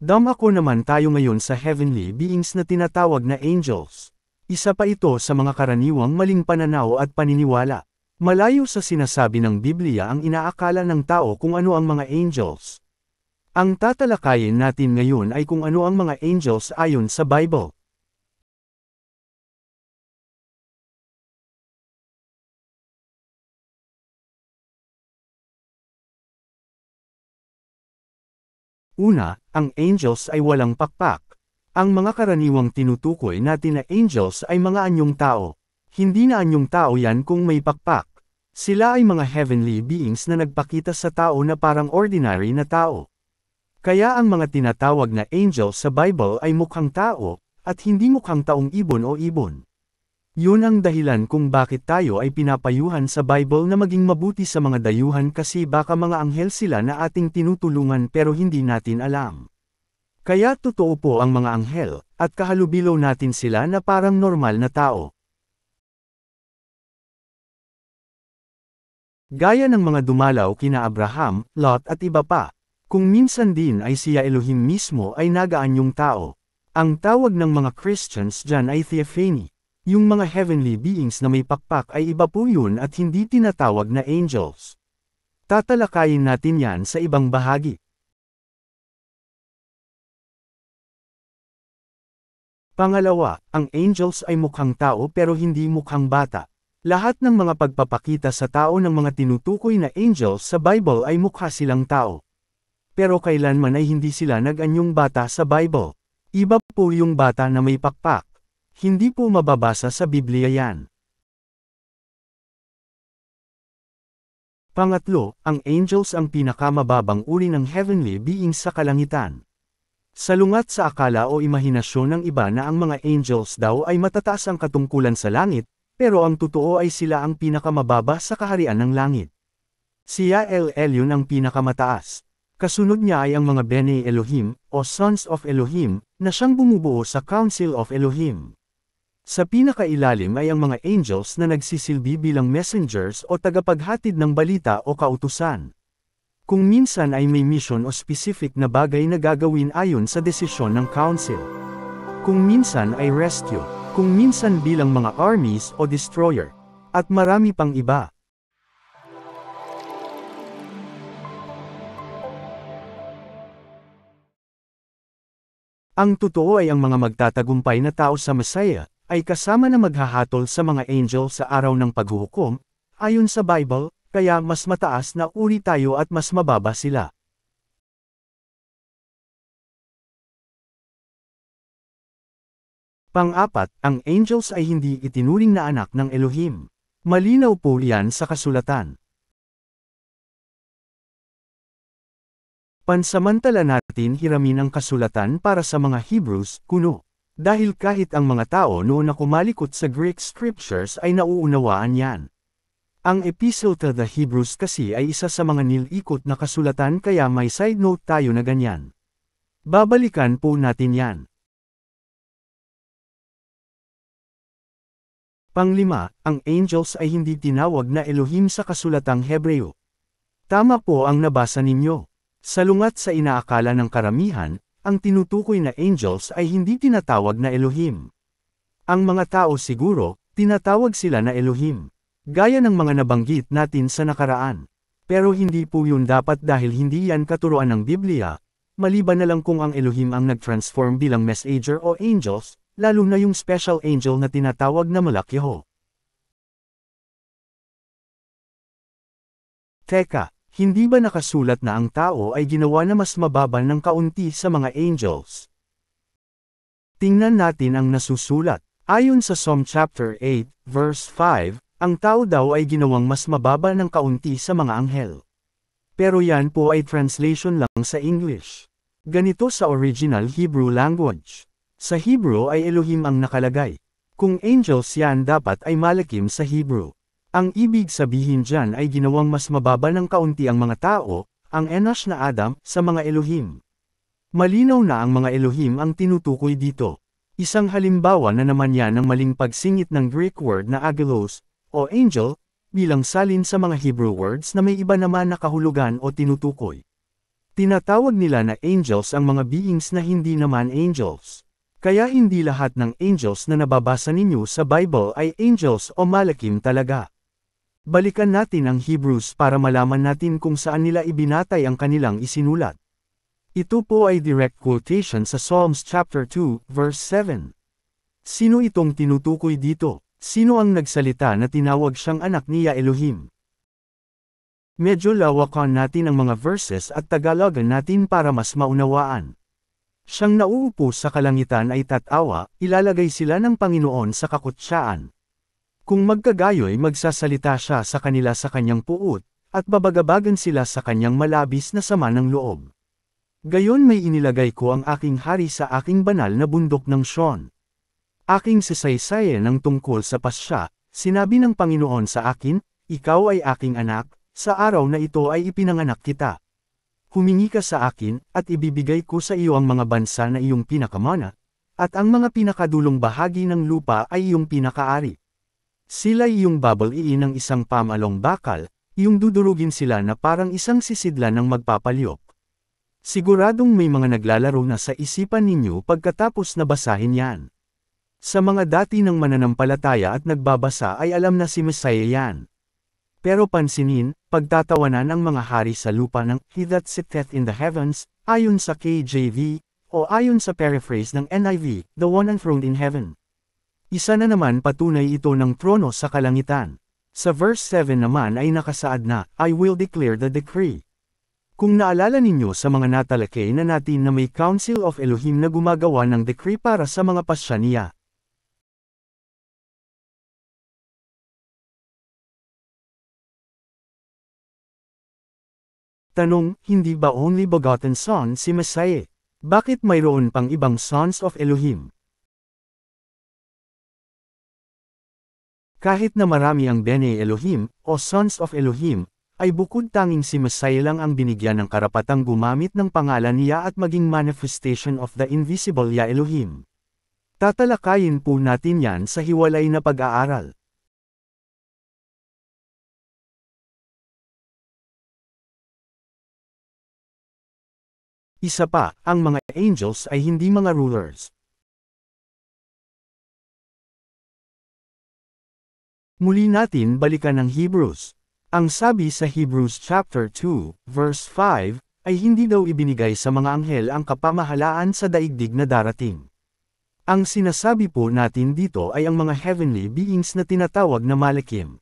Dumako naman tayo ngayon sa heavenly beings na tinatawag na angels. Isa pa ito sa mga karaniwang maling pananaw at paniniwala. Malayo sa sinasabi ng Biblia ang inaakala ng tao kung ano ang mga angels. Ang tatalakayin natin ngayon ay kung ano ang mga angels ayon sa Bible. Una, ang angels ay walang pakpak. Ang mga karaniwang tinutukoy natin na angels ay mga anyong tao. Hindi na anyong tao yan kung may pakpak. Sila ay mga heavenly beings na nagpakita sa tao na parang ordinary na tao. Kaya ang mga tinatawag na angels sa Bible ay mukhang tao, at hindi mukhang taong ibon o ibon. Yun ang dahilan kung bakit tayo ay pinapayuhan sa Bible na maging mabuti sa mga dayuhan kasi baka mga anghel sila na ating tinutulungan pero hindi natin alam. Kaya totoo po ang mga anghel, at kahalubilo natin sila na parang normal na tao. Gaya ng mga dumalaw kina Abraham, Lot at iba pa. Kung minsan din ay siya Elohim mismo ay nagaanyong tao. Ang tawag ng mga Christians dyan ay theophany. Yung mga heavenly beings na may pakpak ay iba po yun at hindi tinatawag na angels. Tatalakayin natin yan sa ibang bahagi. Pangalawa, ang angels ay mukhang tao pero hindi mukhang bata. Lahat ng mga pagpapakita sa tao ng mga tinutukoy na angels sa Bible ay mukha silang tao. Pero kailanman ay hindi sila nag-anyong bata sa Bible. Iba po yung bata na may pakpak. Hindi po mababasa sa Biblia yan. Pangatlo, ang angels ang pinakamababang uri ng heavenly beings sa kalangitan. Salungat sa akala o imahinasyon ng iba na ang mga angels daw ay matataas ang katungkulan sa langit, pero ang totoo ay sila ang pinakamababa sa kaharian ng langit. Si El Elyon ang pinakamataas. Kasunod niya ay ang mga Bene Elohim, o Sons of Elohim, na siyang bumubuo sa Council of Elohim. Sa pinakailalim ay ang mga angels na nagsisilbi bilang messengers o tagapaghatid ng balita o kautusan. Kung minsan ay may mission o specific na bagay na gagawin ayon sa desisyon ng council. Kung minsan ay rescue, kung minsan bilang mga armies o destroyer, at marami pang iba. Ang totoo ay ang mga magtatagumpay na tao sa Messiah, ay kasama na maghahatol sa mga angel sa araw ng paghuhukom, ayon sa Bible, kaya mas mataas na uri tayo at mas mababa sila. Pang-apat, ang angels ay hindi itinuring na anak ng Elohim. Malinaw po yan sa kasulatan. Pansamantala natin hiramin ang kasulatan para sa mga Hebrews, kuno. Dahil kahit ang mga tao noon na kumalikot sa Greek scriptures ay nauunawaan yan. Ang Epistle to the Hebrews kasi ay isa sa mga nilikot na kasulatan kaya may side note tayo na ganyan. Babalikan po natin yan. Panglima, ang angels ay hindi tinawag na Elohim sa kasulatang Hebreo. Tama po ang nabasa ninyo. Salungat sa inaakala ng karamihan, ang tinutukoy na angels ay hindi tinatawag na Elohim. Ang mga tao siguro, tinatawag sila na Elohim. Gaya ng mga nabanggit natin sa nakaraan. Pero hindi po yun dapat dahil hindi yan katuruan ng Biblia, maliban na lang kung ang Elohim ang nag-transform bilang messenger o angels, lalo na yung special angel na tinatawag na Malakyaho. Teka, hindi ba nakasulat na ang tao ay ginawa na mas mababa ng kaunti sa mga angels? Tingnan natin ang nasusulat. Ayon sa Psalm chapter 8, verse 5, ang tao daw ay ginawang mas mababa ng kaunti sa mga anghel. Pero yan po ay translation lang sa English. Ganito sa original Hebrew language. Sa Hebrew ay Elohim ang nakalagay. Kung angels yan dapat ay malakim sa Hebrew. Ang ibig sabihin dyan ay ginawang mas mababa ng kaunti ang mga tao, ang Enosh na Adam, sa mga Elohim. Malinaw na ang mga Elohim ang tinutukoy dito. Isang halimbawa na naman yan ng maling pagsingit ng Greek word na angelos, o angel, bilang salin sa mga Hebrew words na may iba naman na kahulugan o tinutukoy. Tinatawag nila na angels ang mga beings na hindi naman angels. Kaya hindi lahat ng angels na nababasa ninyo sa Bible ay angels o malakim talaga. Balikan natin ang Hebrews para malaman natin kung saan nila ibinatay ang kanilang isinulat. Ito po ay direct quotation sa Psalms chapter 2, verse 7. Sino itong tinutukoy dito? Sino ang nagsalita na tinawag siyang anak ni Elohim? Medyo lawakan natin ang mga verses at Tagalogan natin para mas maunawaan. Siyang nauupo sa kalangitan ay tatawa, ilalagay sila ng Panginoon sa kakutsaan. Kung magkagayoy magsasalita siya sa kanila sa kanyang puot, at babagabagan sila sa kanyang malabis na sama ng loob. Gayon may inilagay ko ang aking hari sa aking banal na bundok ng Sion. Aking sasaysayan ng tungkol sa pasya, sinabi ng Panginoon sa akin, ikaw ay aking anak, sa araw na ito ay ipinanganak kita. Humingi ka sa akin, at ibibigay ko sa iyo ang mga bansa na iyong pinakamana, at ang mga pinakadulong bahagi ng lupa ay iyong pinakaari. Sila iyong babaliin ng isang pamalong bakal, iyong dudurugin sila na parang isang sisidlan ng magpapalyok. Siguradong may mga naglalaro na sa isipan ninyo pagkatapos na basahin yan. Sa mga dati ng mananampalataya at nagbabasa ay alam na si Messiah yan. Pero pansinin, pagtatawanan ang mga hari sa lupa ng He that sitteth in the heavens, ayon sa KJV, o ayon sa paraphrase ng NIV, the one enthroned in heaven. Isa na naman patunay ito ng trono sa kalangitan. Sa verse 7 naman ay nakasaad na, I will declare the decree. Kung naalala ninyo sa mga natalakay na natin na may Council of Elohim na gumagawa ng decree para sa mga pasya niya. Tanong, hindi ba only begotten son si Messiah? Bakit mayroon pang ibang sons of Elohim? Kahit na marami ang Bene Elohim, o sons of Elohim, ay bukod tanging si Messiah lang ang binigyan ng karapatang gumamit ng pangalan niya at maging manifestation of the invisible Ya Elohim. Tatalakayin po natin yan sa hiwalay na pag-aaral. Isa pa, ang mga angels ay hindi mga rulers. Muli natin balikan ang Hebrews. Ang sabi sa Hebrews chapter 2, verse 5, ay hindi daw ibinigay sa mga anghel ang kapamahalaan sa daigdig na darating. Ang sinasabi po natin dito ay ang mga heavenly beings na tinatawag na malakim.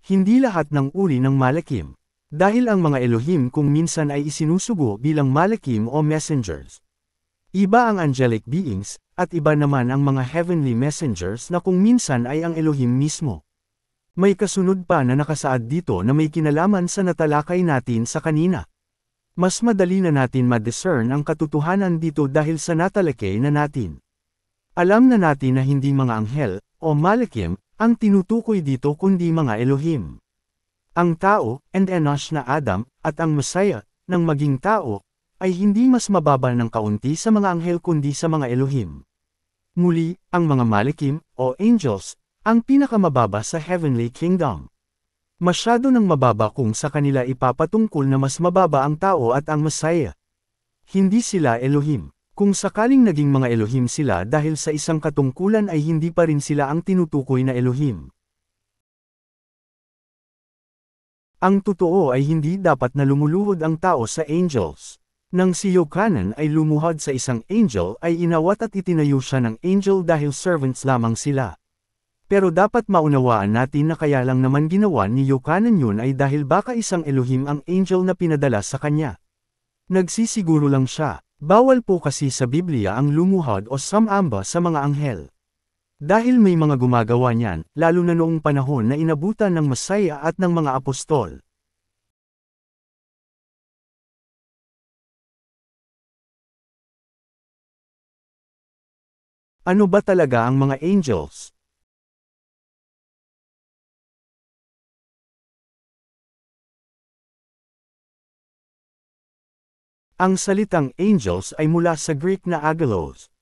Hindi lahat ng uri ng malakim. Dahil ang mga Elohim kung minsan ay isinusugo bilang malakim o messengers. Iba ang angelic beings, at iba naman ang mga heavenly messengers na kung minsan ay ang Elohim mismo. May kasunod pa na nakasaad dito na may kinalaman sa natalakay natin sa kanina. Mas madali na natin ma-discern ang katotohanan dito dahil sa natalakay na natin. Alam na natin na hindi mga anghel, o malakim, ang tinutukoy dito kundi mga Elohim. Ang tao, and Enosh na Adam, at ang Messiah, ng maging tao, ay hindi mas mababa ng kaunti sa mga anghel kundi sa mga Elohim. Muli, ang mga malakim, o angels, ang pinakamababa sa heavenly kingdom. Masyado nang mababa kung sa kanila ipapatungkol na mas mababa ang tao at ang Messiah. Hindi sila Elohim. Kung sakaling naging mga Elohim sila dahil sa isang katungkulan ay hindi pa rin sila ang tinutukoy na Elohim. Ang totoo ay hindi dapat na lumuluhod ang tao sa angels. Nang si Yochanan ay lumuhod sa isang angel ay inawat at itinayo siya ng angel dahil servants lamang sila. Pero dapat maunawaan natin na kaya lang naman ginawa ni Yochanan yun ay dahil baka isang Elohim ang angel na pinadala sa kanya. Nagsisiguro lang siya. Bawal po kasi sa Biblia ang lumuhod o sumamba sa mga anghel. Dahil may mga gumagawa niyan, lalo na noong panahon na inabutan ng Messiah at ng mga apostol. Ano ba talaga ang mga angels? Ang salitang angels ay mula sa Greek na angelos.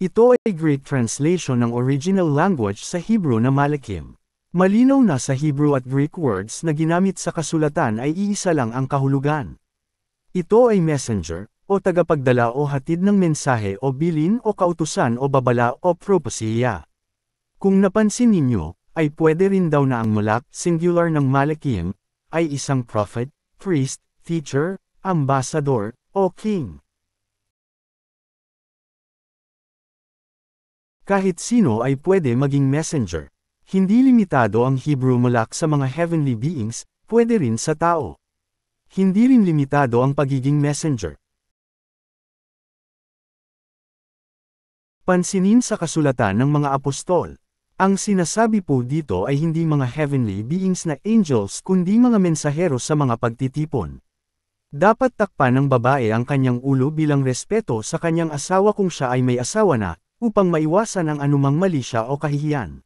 Ito ay Greek translation ng original language sa Hebrew na malakim. Malinaw na sa Hebrew at Greek words na ginamit sa kasulatan ay iisa lang ang kahulugan. Ito ay messenger, o tagapagdala o hatid ng mensahe o bilin o kautusan o babala o propesiya. Kung napansin ninyo, ay pwede rin daw na ang malak, singular ng malakim, ay isang prophet, priest, teacher, ambassador, o king. Kahit sino ay pwede maging messenger. Hindi limitado ang Hebrew malak sa mga heavenly beings, pwede rin sa tao. Hindi rin limitado ang pagiging messenger. Pansinin sa kasulatan ng mga apostol. Ang sinasabi po dito ay hindi mga heavenly beings na angels kundi mga mensahero sa mga pagtitipon. Dapat takpan ng babae ang kanyang ulo bilang respeto sa kanyang asawa kung siya ay may asawa na, upang maiwasan ang anumang mali siya o kahihiyan.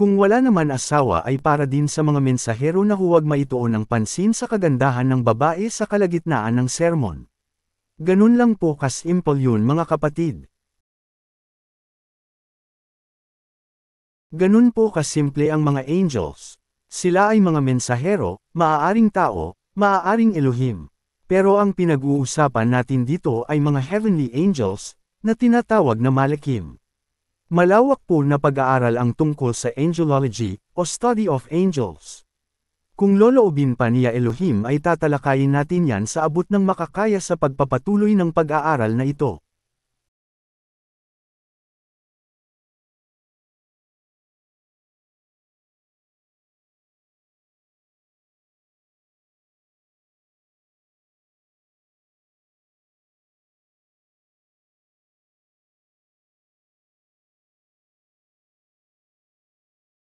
Kung wala naman asawa ay para din sa mga mensahero na huwag maituon ang pansin sa kagandahan ng babae sa kalagitnaan ng sermon. Ganun lang po kasimple yun mga kapatid. Ganun po kasimple ang mga angels. Sila ay mga mensahero, maaaring tao, maaaring Elohim. Pero ang pinag-uusapan natin dito ay mga heavenly angels, na tinatawag na malakim. Malawak po na pag-aaral ang tungkol sa angelology, o study of angels. Kung loloobin pa niya Elohim ay tatalakayin natin yan sa abot ng makakaya sa pagpapatuloy ng pag-aaral na ito.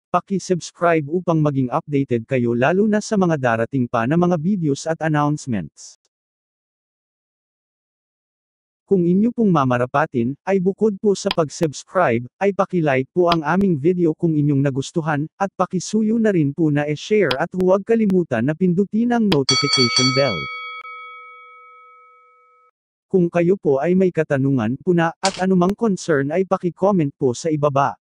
Paki-subscribe upang maging updated kayo lalo na sa mga darating pa na mga videos at announcements. Kung inyo pong mamarapatin, ay bukod po sa pag-subscribe, ay paki-like po ang aming video kung inyong nagustuhan, at paki-suyo na rin po na e-share at huwag kalimutan na pindutin ang notification bell. Kung kayo po ay may katanungan po na, at anumang concern ay paki-comment po sa ibaba.